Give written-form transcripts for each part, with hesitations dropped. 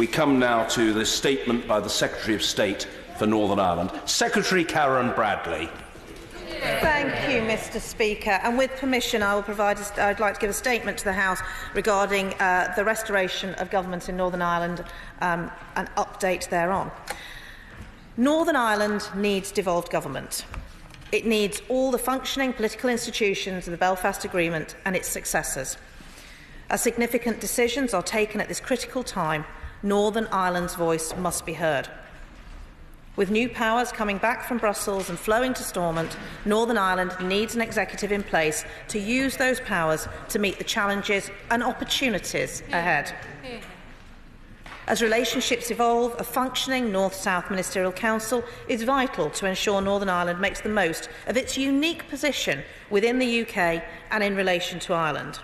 We come now to the statement by the Secretary of State for Northern Ireland, Secretary Karen Bradley. Thank you, Mr. Speaker. And with permission, I'd like to give a statement to the House regarding the restoration of government in Northern Ireland, an update thereon. Northern Ireland needs devolved government. It needs all the functioning political institutions of the Belfast Agreement and its successors. As significant decisions are taken at this critical time, Northern Ireland's voice must be heard. With new powers coming back from Brussels and flowing to Stormont, Northern Ireland needs an executive in place to use those powers to meet the challenges and opportunities ahead. As relationships evolve, a functioning North-South Ministerial Council is vital to ensure Northern Ireland makes the most of its unique position within the UK and in relation to Ireland.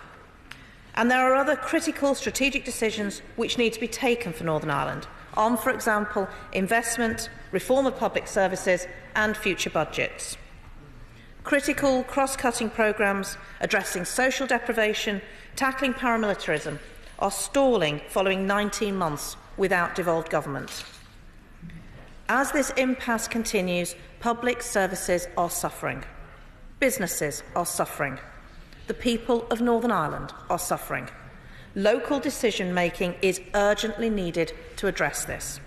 And there are other critical strategic decisions which need to be taken for Northern Ireland on, for example, investment, reform of public services and future budgets. Critical cross-cutting programmes addressing social deprivation, tackling paramilitarism, are stalling following 19 months without devolved government. As this impasse continues, public services are suffering. Businesses are suffering. The people of Northern Ireland are suffering. Local decision-making is urgently needed to address this.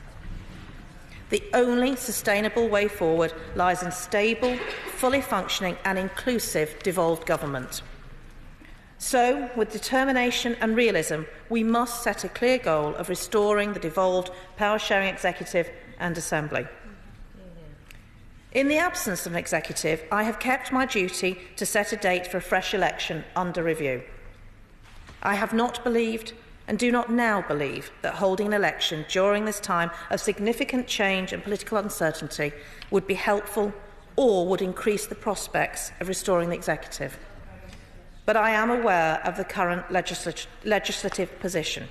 The only sustainable way forward lies in stable, fully functioning and inclusive devolved government. So, with determination and realism, we must set a clear goal of restoring the devolved power-sharing executive and assembly. In the absence of an executive, I have kept my duty to set a date for a fresh election under review. I have not believed and do not now believe that holding an election during this time of significant change and political uncertainty would be helpful or would increase the prospects of restoring the executive. But I am aware of the current legislative position.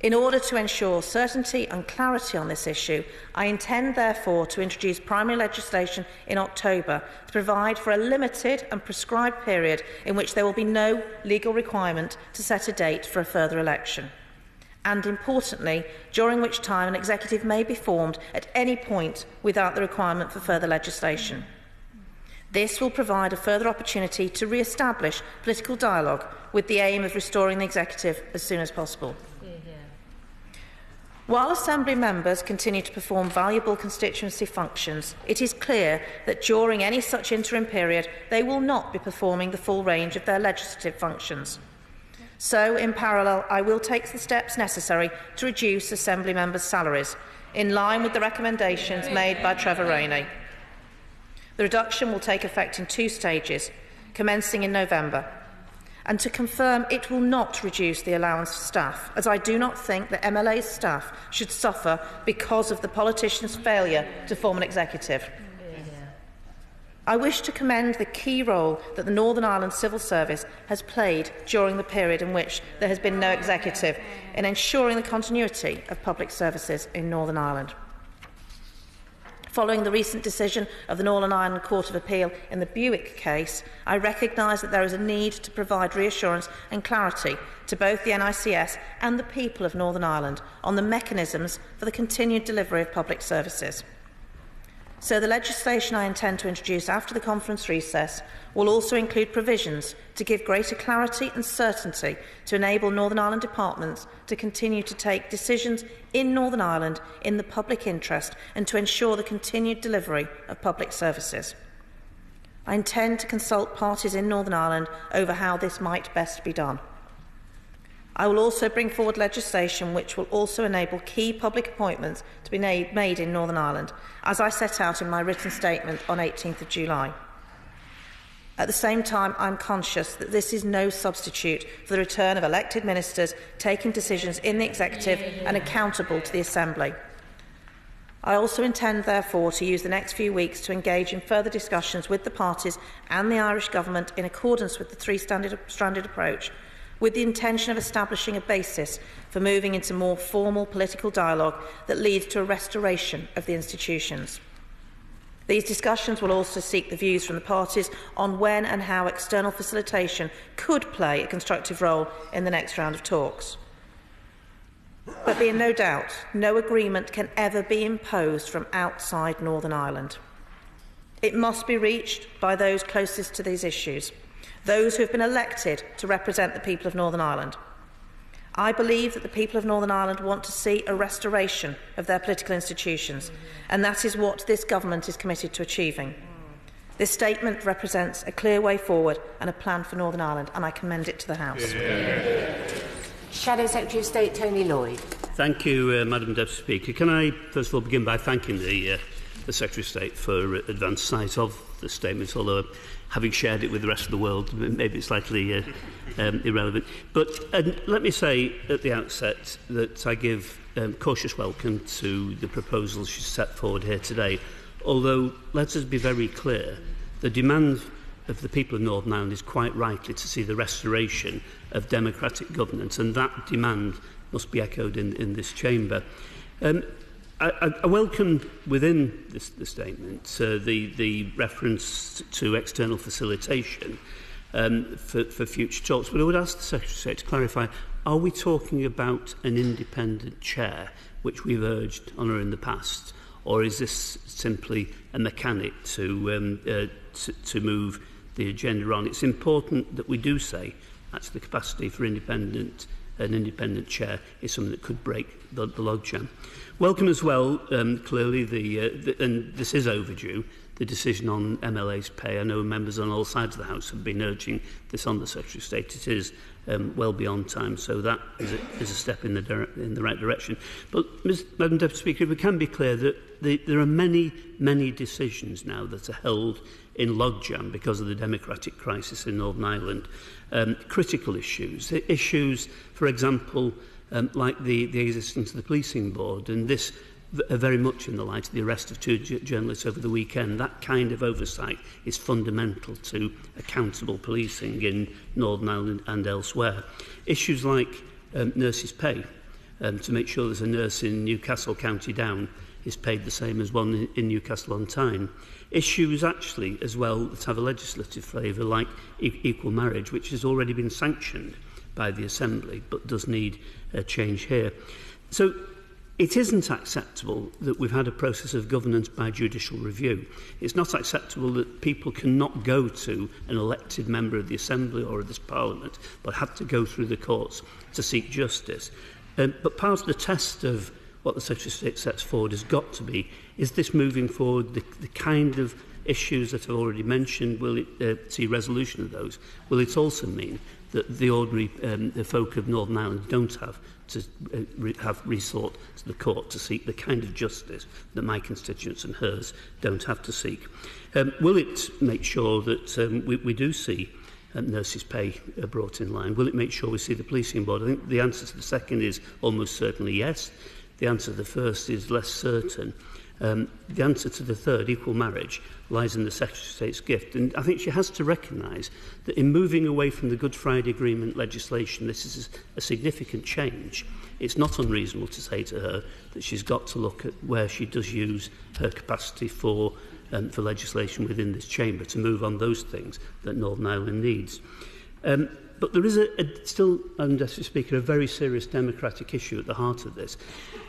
In order to ensure certainty and clarity on this issue, I intend therefore to introduce primary legislation in October to provide for a limited and prescribed period in which there will be no legal requirement to set a date for a further election, and importantly, during which time an executive may be formed at any point without the requirement for further legislation. This will provide a further opportunity to re-establish political dialogue with the aim of restoring the executive as soon as possible. While Assembly members continue to perform valuable constituency functions, it is clear that during any such interim period they will not be performing the full range of their legislative functions. So, in parallel, I will take the steps necessary to reduce Assembly members' salaries, in line with the recommendations made by Trevor Rainey. The reduction will take effect in 2 stages, commencing in November. And to confirm, it will not reduce the allowance for staff, as I do not think that MLA's staff should suffer because of the politicians' failure to form an executive. I wish to commend the key role that the Northern Ireland Civil Service has played during the period in which there has been no executive in ensuring the continuity of public services in Northern Ireland. Following the recent decision of the Northern Ireland Court of Appeal in the Buick case, I recognise that there is a need to provide reassurance and clarity to both the NICS and the people of Northern Ireland on the mechanisms for the continued delivery of public services. So the legislation I intend to introduce after the conference recess will also include provisions to give greater clarity and certainty to enable Northern Ireland departments to continue to take decisions in Northern Ireland in the public interest and to ensure the continued delivery of public services. I intend to consult parties in Northern Ireland over how this might best be done. I will also bring forward legislation which will also enable key public appointments to be made in Northern Ireland, as I set out in my written statement on 18th of July. At the same time, I am conscious that this is no substitute for the return of elected ministers taking decisions in the Executive and accountable to the Assembly. I also intend, therefore, to use the next few weeks to engage in further discussions with the parties and the Irish Government in accordance with the three-stranded approach, with the intention of establishing a basis for moving into more formal political dialogue that leads to a restoration of the institutions. These discussions will also seek the views from the parties on when and how external facilitation could play a constructive role in the next round of talks. But be in no doubt, no agreement can ever be imposed from outside Northern Ireland. It must be reached by those closest to these issues, those who have been elected to represent the people of Northern Ireland. I believe that the people of Northern Ireland want to see a restoration of their political institutions, and that is what this government is committed to achieving. This statement represents a clear way forward and a plan for Northern Ireland, and I commend it to the House. Shadow Secretary of State Tony Lloyd. Thank you, Madam Deputy Speaker. Can I first of all begin by thanking the Secretary of State for advance sight of the statement, although having shared it with the rest of the world, maybe it's slightly irrelevant. But let me say at the outset that I give cautious welcome to the proposals she's set forward here today, although let us be very clear, the demand of the people of Northern Ireland is quite rightly to see the restoration of democratic governance, and that demand must be echoed in this chamber. I welcome within the statement the reference to external facilitation for future talks, but I would ask the Secretary of State to clarify, are we talking about an independent chair, which we've urged on her in the past, or is this simply a mechanic to move the agenda on? It's important that we do say that's the capacity for an independent chair is something that could break the logjam. Welcome as well, clearly, and this is overdue, the decision on MLA's pay. I know members on all sides of the House have been urging this on the Secretary of State. It is well beyond time, so that is a step in the right direction. But, Madam Deputy Speaker, we can be clear that there are many decisions now that are held in logjam because of the democratic crisis in Northern Ireland. Critical issues, for example, like the existence of the policing board, and this very much in the light of the arrest of 2 journalists over the weekend. That kind of oversight is fundamental to accountable policing in Northern Ireland and elsewhere. Issues like nurses' pay, to make sure there's a nurse in Newcastle County Down is paid the same as one in Newcastle on Tyne. Issues actually as well that have a legislative flavour, like equal marriage, which has already been sanctioned by the Assembly but does need a change here. So it isn't acceptable that we've had a process of governance by judicial review. It's not acceptable that people cannot go to an elected member of the Assembly or of this Parliament, but have to go through the courts to seek justice. But part of the test of what the Secretary of State sets forward has got to be, is this moving forward the kind of issues that I've already mentioned? Will it see resolution of those? Will it also mean that the ordinary the folk of Northern Ireland don't have to have resort to the court to seek the kind of justice that my constituents and hers don't have to seek? Will it make sure that we do see nurses' pay brought in line? Will it make sure we see the policing board? I think the answer to the second is almost certainly yes. The answer to the first is less certain. The answer to the third, equal marriage, lies in the Secretary of State's gift. And I think she has to recognise that in moving away from the Good Friday Agreement legislation, this is a significant change. It's not unreasonable to say to her that she's got to look at where she does use her capacity for legislation within this chamber to move on those things that Northern Ireland needs. But there is still, Madam Deputy Speaker, a very serious democratic issue at the heart of this.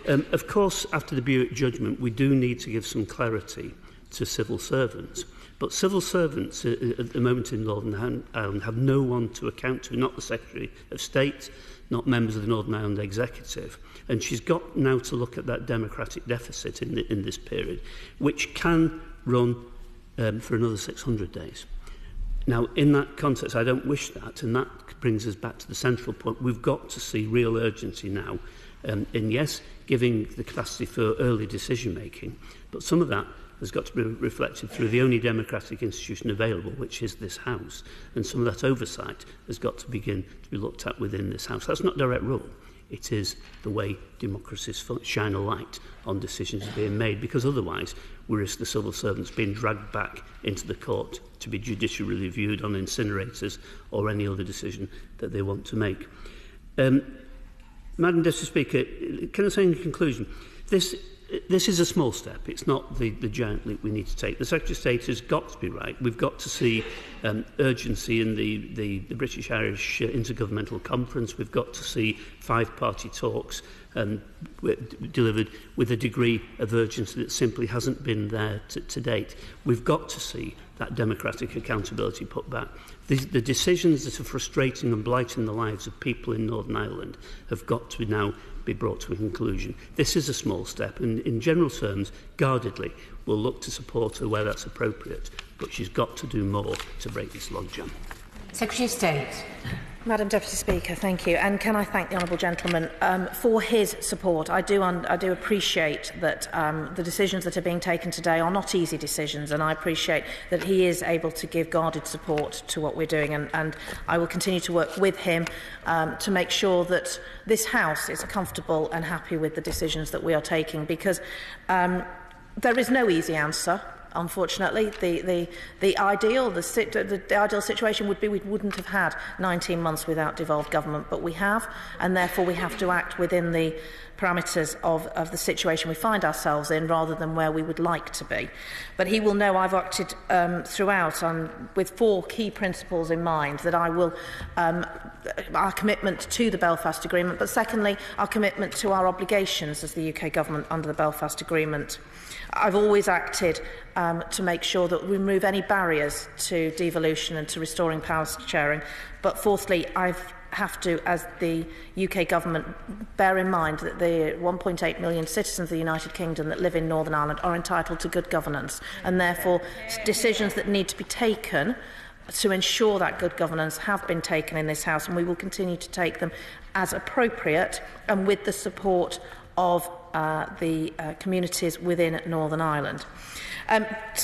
Of course, after the Buick judgment, we do need to give some clarity to civil servants. But civil servants at the moment in Northern Ireland have no one to account to, not the Secretary of State, not members of the Northern Ireland Executive. And she's got now to look at that democratic deficit in this period, which can run for another 600 days. Now, in that context, I don't wish that, and that brings us back to the central point. We've got to see real urgency now in, yes, giving the capacity for early decision-making, but some of that has got to be reflected through the only democratic institution available, which is this House, and some of that oversight has got to begin to be looked at within this House. That's not direct rule. It is the way democracies shine a light on decisions being made, because otherwise we risk the civil servants being dragged back into the court to be judicially reviewed on incinerators or any other decision that they want to make. Madam Deputy Speaker, can I say in conclusion, this is a small step. It's not the giant leap we need to take. The Secretary of State has got to be right. We've got to see urgency in the British-Irish Intergovernmental Conference. We've got to see five-party talks delivered with a degree of urgency that simply hasn't been there to date. We've got to see that democratic accountability put back. The decisions that are frustrating and blighting the lives of people in Northern Ireland have got to now be brought to a conclusion. This is a small step, and in general terms, guardedly, we'll look to support her where that's appropriate, but she's got to do more to break this logjam. Secretary of State. Madam Deputy Speaker, thank you. And can I thank the Honourable Gentleman for his support. I do appreciate that the decisions that are being taken today are not easy decisions, and I appreciate that he is able to give guarded support to what we're doing, and I will continue to work with him to make sure that this House is comfortable and happy with the decisions that we are taking, because there is no easy answer. Unfortunately, the ideal situation would be we wouldn't have had 19 months without devolved government, but we have, and therefore we have to act within the parameters of the situation we find ourselves in rather than where we would like to be. But he will know I've acted throughout with 4 key principles in mind: that I will our commitment to the Belfast Agreement, but secondly our commitment to our obligations as the UK Government under the Belfast Agreement. I've always acted to make sure that we remove any barriers to devolution and to restoring power sharing. But fourthly, I have to, as the UK Government, bear in mind that the 1.8 million citizens of the United Kingdom that live in Northern Ireland are entitled to good governance, and therefore decisions that need to be taken to ensure that good governance have been taken in this House, and we will continue to take them as appropriate and with the support of the communities within Northern Ireland.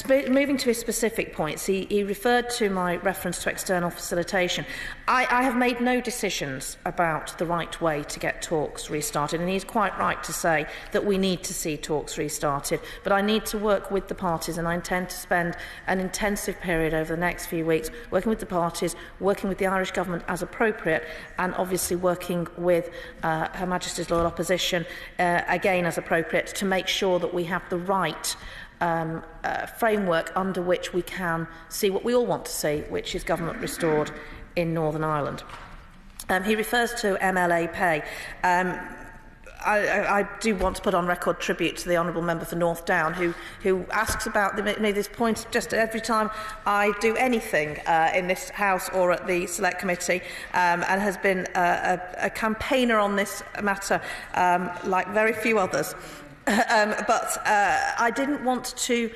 Moving to his specific points, he referred to my reference to external facilitation. I have made no decisions about the right way to get talks restarted, and he's quite right to say that we need to see talks restarted, but I need to work with the parties, and I intend to spend an intensive period over the next few weeks working with the parties, working with the Irish Government as appropriate, and obviously working with Her Majesty's Loyal Opposition again as appropriate, to make sure that we have the right framework under which we can see what we all want to see, which is government restored in Northern Ireland. He refers to MLA pay. I do want to put on record tribute to the Honourable Member for North Down, who asks about this point just every time I do anything in this House or at the Select Committee, and has been a campaigner on this matter like very few others. But I didn't want to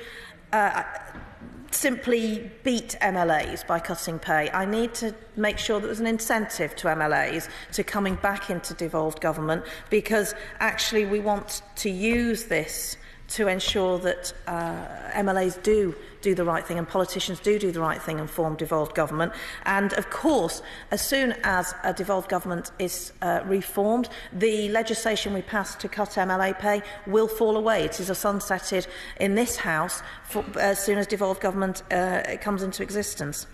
simply beat MLAs by cutting pay. I need to make sure that there's an incentive to MLAs to coming back into devolved government, because actually we want to use this to ensure that MLAs do the right thing and politicians do the right thing and form devolved government. And of course, as soon as a devolved government is reformed, the legislation we passed to cut MLA pay will fall away. It is sunsetted in this House as soon as devolved government comes into existence.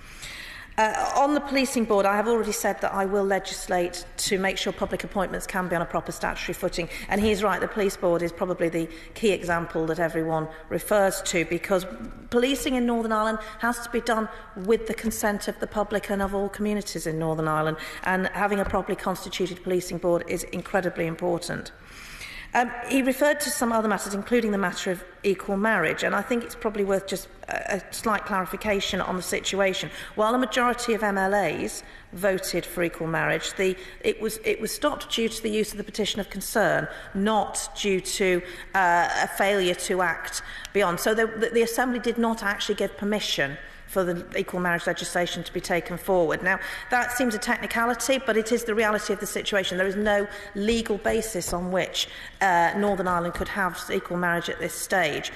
On the policing board, I have already said that I will legislate to make sure public appointments can be on a proper statutory footing, and he is right, the police board is probably the key example that everyone refers to, because policing in Northern Ireland has to be done with the consent of the public and of all communities in Northern Ireland, and having a properly constituted policing board is incredibly important. He referred to some other matters, including the matter of equal marriage, and I think it's probably worth just a slight clarification on the situation. While a majority of MLAs voted for equal marriage, it was stopped due to the use of the petition of concern, not due to a failure to act beyond. So the Assembly did not actually give permission for the equal marriage legislation to be taken forward. Now, that seems a technicality, but it is the reality of the situation. There is no legal basis on which Northern Ireland could have equal marriage at this stage.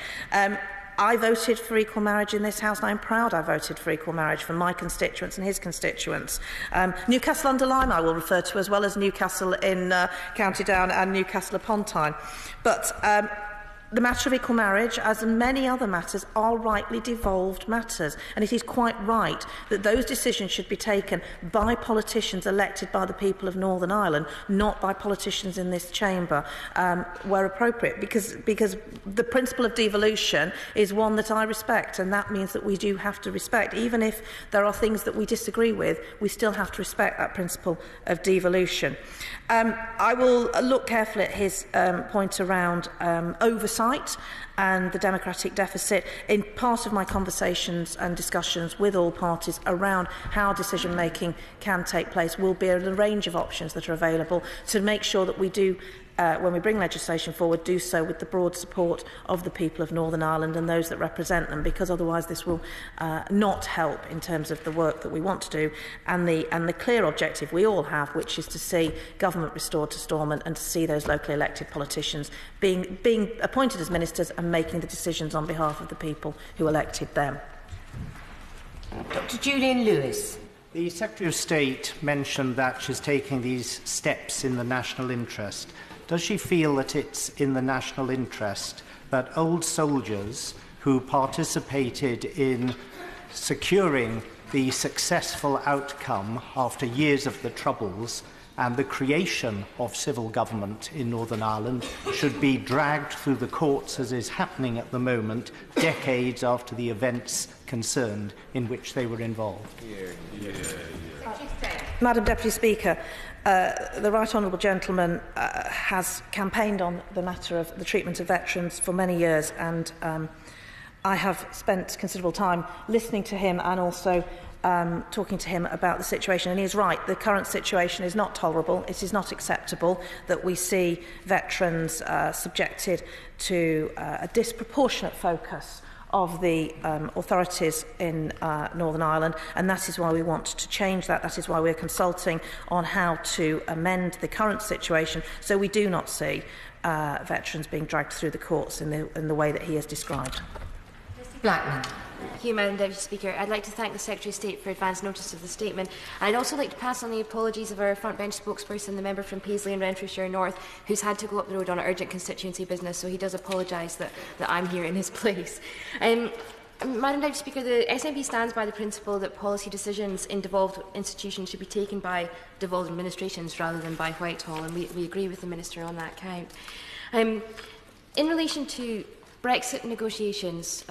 I voted for equal marriage in this House, and I'm proud I voted for equal marriage for my constituents and his constituents. Newcastle under Lyme I will refer to, as well as Newcastle in County Down and Newcastle upon Tyne. But The matter of equal marriage, as in many other matters, are rightly devolved matters. And it is quite right that those decisions should be taken by politicians elected by the people of Northern Ireland, not by politicians in this chamber, where appropriate. Because the principle of devolution is one that I respect, and that means that we do have to respect. Even if there are things that we disagree with, we still have to respect that principle of devolution. I will look carefully at his point around oversight and the democratic deficit in part of my conversations and discussions with all parties around how decision making can take place. Will be a range of options that are available to make sure that we do, when we bring legislation forward, do so with the broad support of the people of Northern Ireland and those that represent them, because otherwise this will not help in terms of the work that we want to do and the clear objective we all have, which is to see government restored to Stormont and to see those locally elected politicians being appointed as ministers and making the decisions on behalf of the people who elected them. Dr. Julian Lewis. The Secretary of State mentioned that she's taking these steps in the national interest. Does she feel that it's in the national interest that old soldiers who participated in securing the successful outcome after years of the Troubles and the creation of civil government in Northern Ireland should be dragged through the courts, as is happening at the moment, decades after the events concerned in which they were involved? Madam Deputy Speaker, the Right Honourable Gentleman has campaigned on the matter of the treatment of veterans for many years, and I have spent considerable time listening to him and also talking to him about the situation. And he is right, the current situation is not tolerable. It is not acceptable that we see veterans subjected to a disproportionate focus of the authorities in Northern Ireland, and that is why we want to change that. That is why we're consulting on how to amend the current situation so we do not see veterans being dragged through the courts in the way that he has described. Mr. Blackman. Thank you, Madam Deputy Speaker. I'd like to thank the Secretary of State for advance notice of the statement. And I'd also like to pass on the apologies of our front bench spokesperson, the member from Paisley and Renfrewshire North, who's had to go up the road on urgent constituency business, so he does apologise that I'm here in his place. Madam Deputy Speaker, the SNP stands by the principle that policy decisions in devolved institutions should be taken by devolved administrations rather than by Whitehall, and we agree with the Minister on that count. In relation to Brexit negotiations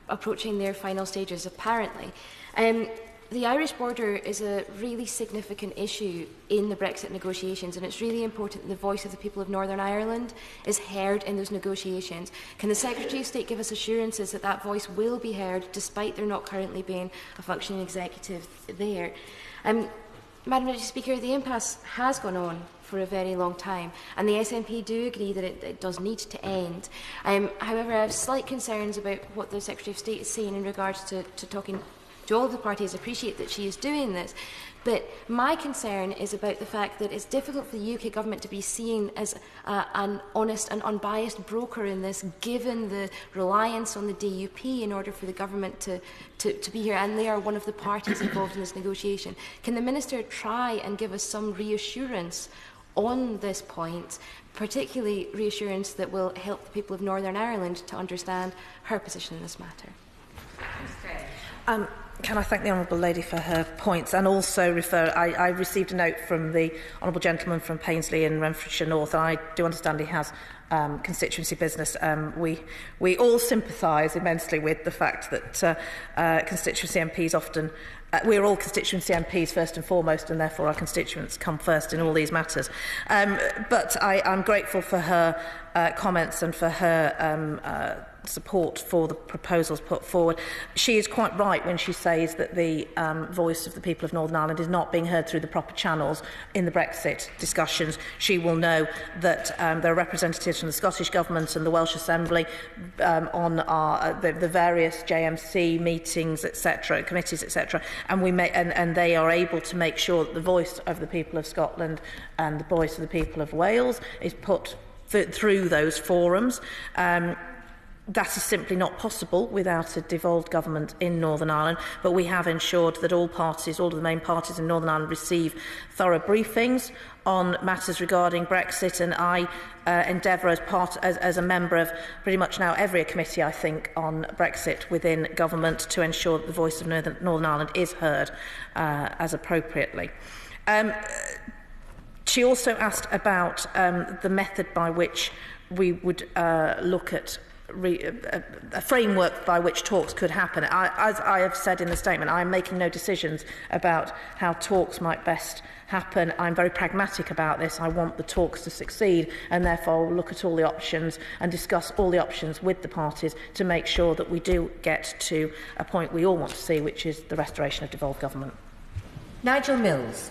approaching their final stages, apparently, the Irish border is a really significant issue in the Brexit negotiations, and it's really important that the voice of the people of Northern Ireland is heard in those negotiations. Can the Secretary of State give us assurances that that voice will be heard, despite there not currently being a functioning executive there? Madam Deputy Speaker, the impasse has gone on for a very long time, and the SNP do agree that it does need to end. However, I have slight concerns about what the Secretary of State is saying in regards to talking to all of the parties. I appreciate that she is doing this, but my concern is about the fact that it's difficult for the UK government to be seen as an honest and unbiased broker in this, given the reliance on the DUP in order for the government to be here, and they are one of the parties involved in this negotiation. Can the Minister try and give us some reassurance on this point, particularly reassurance that will help the people of Northern Ireland to understand her position in this matter? Can I thank the Honourable Lady for her points, and also refer, I received a note from the Honourable Gentleman from Paisley in Renfrewshire North, and I do understand he has constituency business. We all sympathise immensely with the fact that constituency MPs often we're all constituency MPs first and foremost, and therefore our constituents come first in all these matters. But I'm grateful for her comments and for her support for the proposals put forward. She is quite right when she says that the voice of the people of Northern Ireland is not being heard through the proper channels in the Brexit discussions. She will know that there are representatives from the Scottish Government and the Welsh Assembly on the various JMC meetings, etc., committees, etc., and they are able to make sure that the voice of the people of Scotland and the voice of the people of Wales is put through those forums. That is simply not possible without a devolved government in Northern Ireland, but we have ensured that all of the main parties in Northern Ireland receive thorough briefings on matters regarding Brexit, and I endeavour as a member of pretty much now every committee, I think, on Brexit within government to ensure that the voice of Northern Ireland is heard as appropriately. She also asked about the method by which we would look at a framework by which talks could happen. As I have said in the statement, I am making no decisions about how talks might best happen. I'm very pragmatic about this. I want the talks to succeed, and therefore we'll look at all the options and discuss all the options with the parties to make sure that we do get to a point we all want to see, which is the restoration of devolved government. Nigel Mills.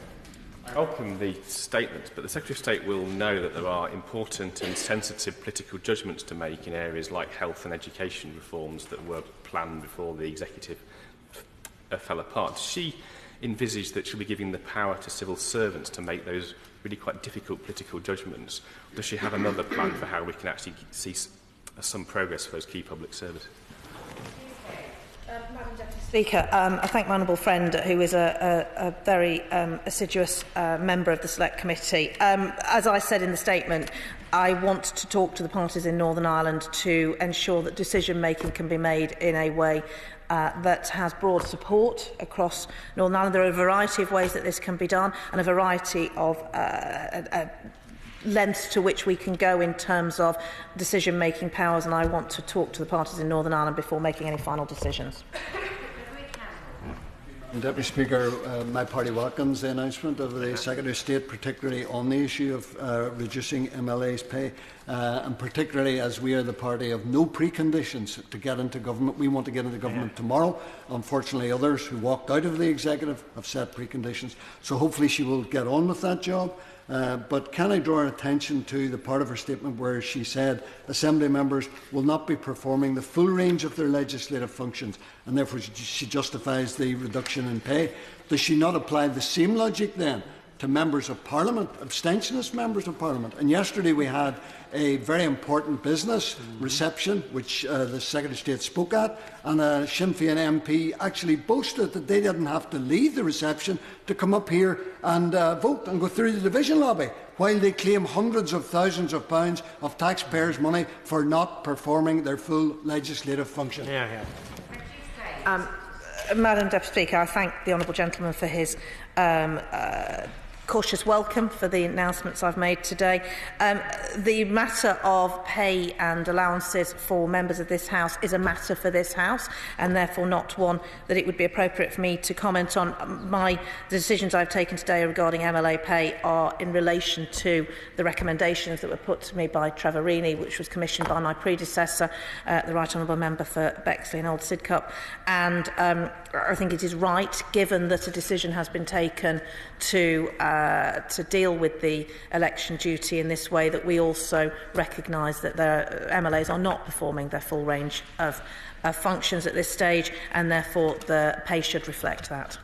I welcome the statement, but the Secretary of State will know that there are important and sensitive political judgments to make in areas like health and education reforms that were planned before the executive fell apart. Does she envisage that she'll be giving the power to civil servants to make those really quite difficult political judgments? Or does she have another plan for how we can actually see some progress for those key public services? Madam Deputy Speaker, I thank my honourable friend, who is a very assiduous member of the Select Committee. As I said in the statement, I want to talk to the parties in Northern Ireland to ensure that decision-making can be made in a way that has broad support across Northern Ireland. There are a variety of ways that this can be done, and a variety of lengths to which we can go in terms of decision-making powers, and I want to talk to the parties in Northern Ireland before making any final decisions. Deputy Speaker, my party welcomes the announcement of the Secretary of State, particularly on the issue of reducing MLA's pay, and particularly as we are the party of no preconditions to get into government. We want to get into government tomorrow. Unfortunately, others who walked out of the executive have set preconditions, so hopefully she will get on with that job. But can I draw her attention to the part of her statement where she said Assembly members will not be performing the full range of their legislative functions, and therefore she justifies the reduction in pay? Does she not apply the same logic then to members of Parliament, abstentionist members of Parliament? And yesterday we had a very important business reception, which the Secretary of State spoke at, and a Sinn Féin MP actually boasted that they didn't have to leave the reception to come up here and vote and go through the division lobby, while they claim hundreds of thousands of pounds of taxpayers' money for not performing their full legislative function. Madam Deputy Speaker, I thank the honourable gentleman for his cautious welcome for the announcements I've made today. The matter of pay and allowances for members of this House is a matter for this House, and therefore not one that it would be appropriate for me to comment on. The decisions I've taken today regarding MLA pay are in relation to the recommendations that were put to me by Trevor Reaney, which was commissioned by my predecessor, the Right Honourable Member for Bexley and Old Sidcup. And I think it is right, given that a decision has been taken to deal with the election duty in this way, that we also recognise that their MLAs are not performing their full range of functions at this stage, and therefore the pay should reflect that.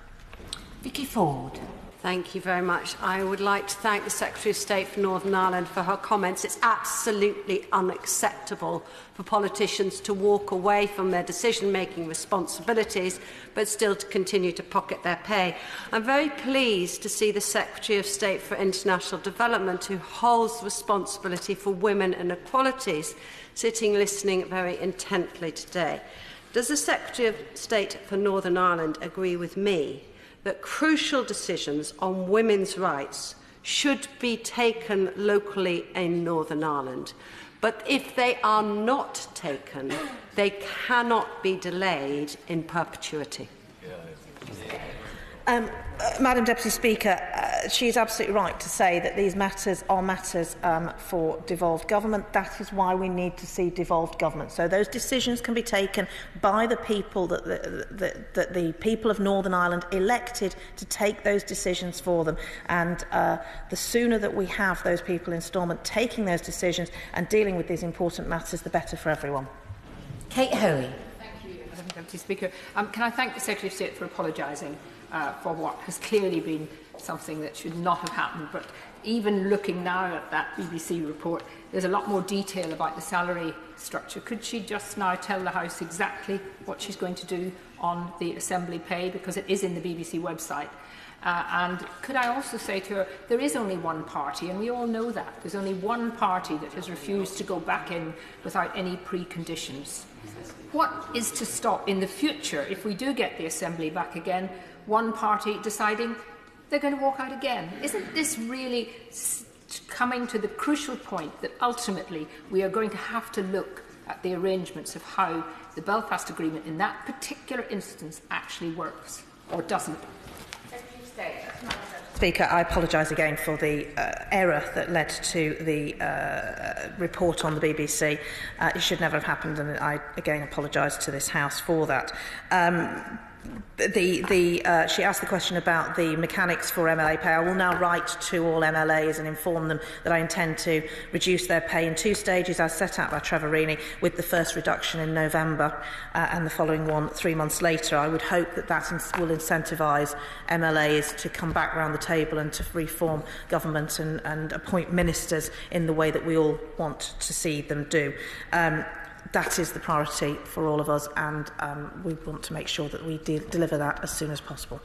Vicky Ford. Thank you very much. I would like to thank the Secretary of State for Northern Ireland for her comments. It's absolutely unacceptable for politicians to walk away from their decision-making responsibilities but still to continue to pocket their pay. I'm very pleased to see the Secretary of State for International Development, who holds responsibility for women and equalities, sitting listening very intently today. Does the Secretary of State for Northern Ireland agree with me that crucial decisions on women's rights should be taken locally in Northern Ireland, but if they are not taken, they cannot be delayed in perpetuity? Madam Deputy Speaker, she is absolutely right to say that these matters are matters for devolved government. That is why we need to see devolved government. So those decisions can be taken by the people that the people of Northern Ireland elected to take those decisions for them. And the sooner that we have those people in Stormont taking those decisions and dealing with these important matters, the better for everyone. Kate Hoey. Thank you, Madam Deputy Speaker. Can I thank the Secretary of State for apologising for what has clearly been something that should not have happened, but even looking now at that BBC report, there's a lot more detail about the salary structure. Could she just now tell the House exactly what she's going to do on the Assembly pay, because it is in the BBC website? And could I also say to her, there is only one party, and we all know that. There's only one party that has refused to go back in without any preconditions. What is to stop in the future, if we do get the Assembly back again, one party deciding they're going to walk out again? Isn't this really coming to the crucial point that ultimately we are going to have to look at the arrangements of how the Belfast Agreement in that particular instance actually works, or doesn't? Speaker, I apologise again for the error that led to the report on the BBC. It should never have happened, and I again apologise to this House for that. She asked the question about the mechanics for MLA pay. I will now write to all MLAs and inform them that I intend to reduce their pay in 2 stages, as set out by Trevor Reaney, with the first reduction in November and the following one 3 months later. I would hope that will incentivise MLAs to come back round the table and to reform government and appoint ministers in the way that we all want to see them do. That is the priority for all of us, and we want to make sure that we deliver that as soon as possible.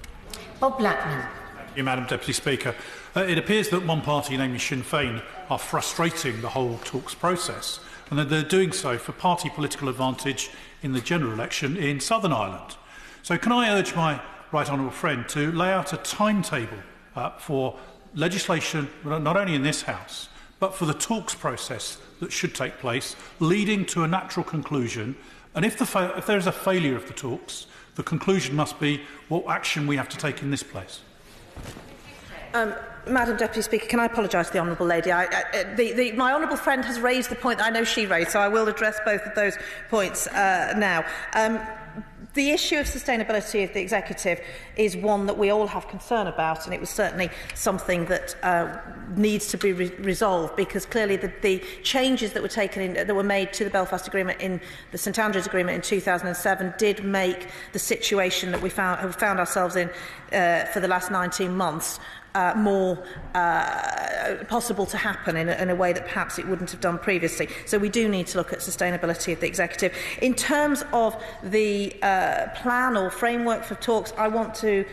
Bob Blackman. Thank you, Madam Deputy Speaker. It appears that one party, namely Sinn Féin, are frustrating the whole talks process, and that they're doing so for party political advantage in the general election in Southern Ireland. So can I urge my right honourable friend to lay out a timetable for legislation, not only in this House, but for the talks process that should take place, leading to a natural conclusion. And if there is a failure of the talks, the conclusion must be what action we have to take in this place. Madam Deputy Speaker, can I apologise to the honourable lady? My honourable friend has raised the point that I know she raised, so I will address both of those points now. The issue of sustainability of the executive is one that we all have concern about, and it was certainly something that needs to be resolved, because clearly the changes that were made to the Belfast Agreement in the St Andrews Agreement in 2007 did make the situation that we have found ourselves in for the last 19 months more possible to happen in a way that perhaps it wouldn't have done previously. So we do need to look at sustainability of the executive. In terms of the plan or framework for talks, I want to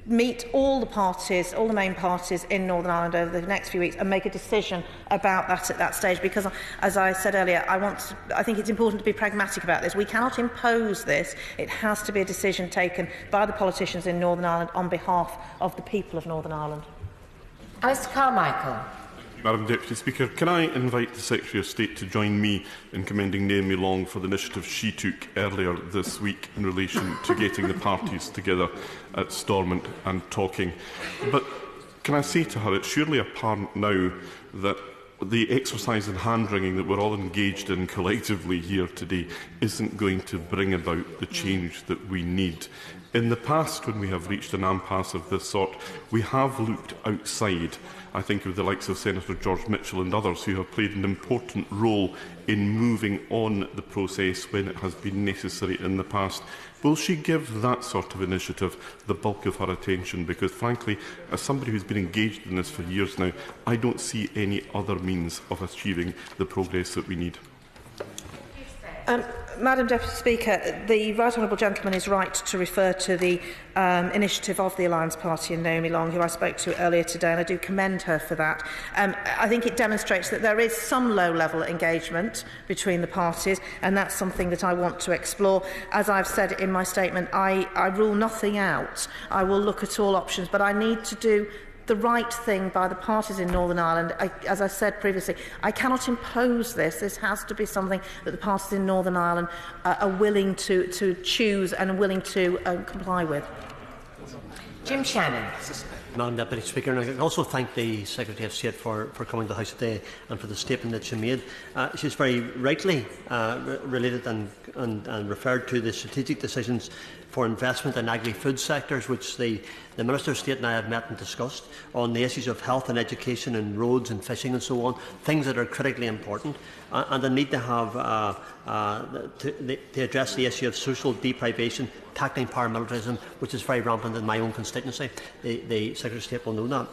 meet all the main parties in Northern Ireland over the next few weeks and make a decision about that at that stage, because, as I said earlier, I think it's important to be pragmatic about this. We cannot impose this. It has to be a decision taken by the politicians in Northern Ireland on behalf of the people of Northern Ireland. Mr Carmichael. Madam Deputy Speaker, can I invite the Secretary of State to join me in commending Naomi Long for the initiative she took earlier this week in relation to getting the parties together at Stormont and talking. But can I say to her, it's surely apparent now that the exercise in hand-wringing that we're all engaged in collectively here today isn't going to bring about the change that we need. In the past, when we have reached an impasse of this sort, we have looked outside. I think of the likes of Senator George Mitchell and others who have played an important role in moving on the process when it has been necessary in the past. Will she give that sort of initiative the bulk of her attention? Because, frankly, as somebody who's been engaged in this for years now, I don't see any other means of achieving the progress that we need. Madam Deputy Speaker, the Right Honourable Gentleman is right to refer to the initiative of the Alliance Party and Naomi Long, who I spoke to earlier today, and I do commend her for that. I think it demonstrates that there is some low-level engagement between the parties, and that's something that I want to explore. As I've said in my statement, I rule nothing out. I will look at all options, but I need to do the right thing by the parties in Northern Ireland. As I said previously, I cannot impose this. This has to be something that the parties in Northern Ireland are willing to choose and willing to comply with. Jim Shannon. Madam Deputy Speaker, and I also thank the Secretary of State for coming to the House today and for the statement that she made. She's very rightly related and referred to the strategic decisions for investment in agri-food sectors, which the Minister of State and I have met and discussed, on the issues of health and education and roads and fishing and so on, things that are critically important, and the need to have to address the issue of social deprivation, tackling paramilitarism, which is very rampant in my own constituency. The Secretary of State will know that.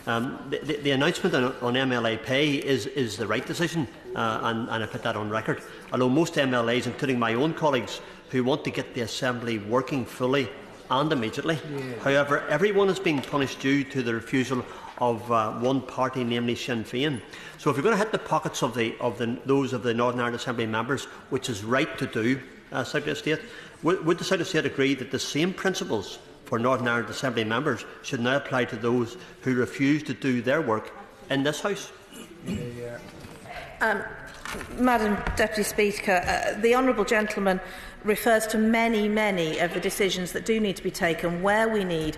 The announcement on MLA pay is the right decision, and I put that on record. Although most MLAs, including my own colleagues, who want to get the Assembly working fully and immediately. However, everyone is being punished due to the refusal of one party, namely Sinn Féin. So if you're going to hit the pockets of those of the Northern Ireland Assembly members, which is right to do, Secretary of State, would the Secretary of State agree that the same principles for Northern Ireland Assembly members should now apply to those who refuse to do their work in this House? Madam Deputy Speaker, the honourable gentleman refers to many of the decisions that do need to be taken where we need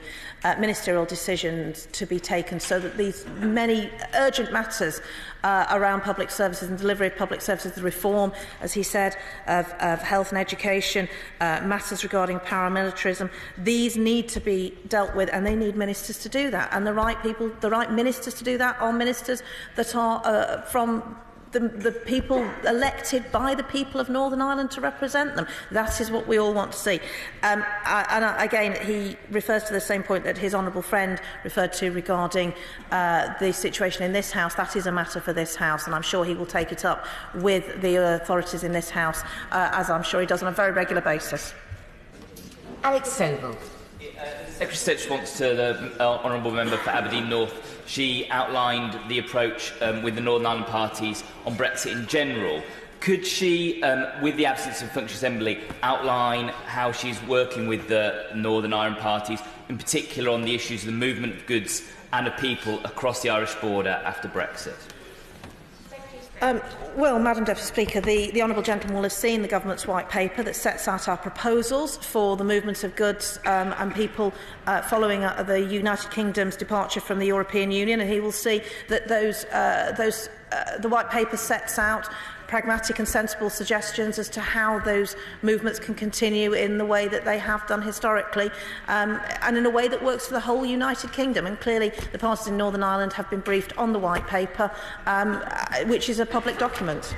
ministerial decisions to be taken so that these many urgent matters around public services and delivery of public services, the reform, as he said, of health and education, matters regarding paramilitarism, these need to be dealt with and they need ministers to do that. And the right people, the right ministers to do that are ministers that are from the people elected by the people of Northern Ireland to represent them. That is what we all want to see. Again, he refers to the same point that his honourable friend referred to regarding the situation in this House. That is a matter for this House, and I'm sure he will take it up with the authorities in this House, as I'm sure he does on a very regular basis. Alex Sobel. Secretary of State's response to the honourable member for Aberdeen North, she outlined the approach with the Northern Ireland parties on Brexit in general. Could she, with the absence of a functioning assembly, outline how she's working with the Northern Ireland parties, in particular on the issues of the movement of goods and of people across the Irish border after Brexit? Well, Madam Deputy Speaker, the honourable gentleman will have seen the government's white paper that sets out our proposals for the movement of goods and people following the United Kingdom's departure from the European Union, and he will see that the white paper sets out pragmatic and sensible suggestions as to how those movements can continue in the way that they have done historically, and in a way that works for the whole United Kingdom. And clearly the parties in Northern Ireland have been briefed on the white paper, which is a public document.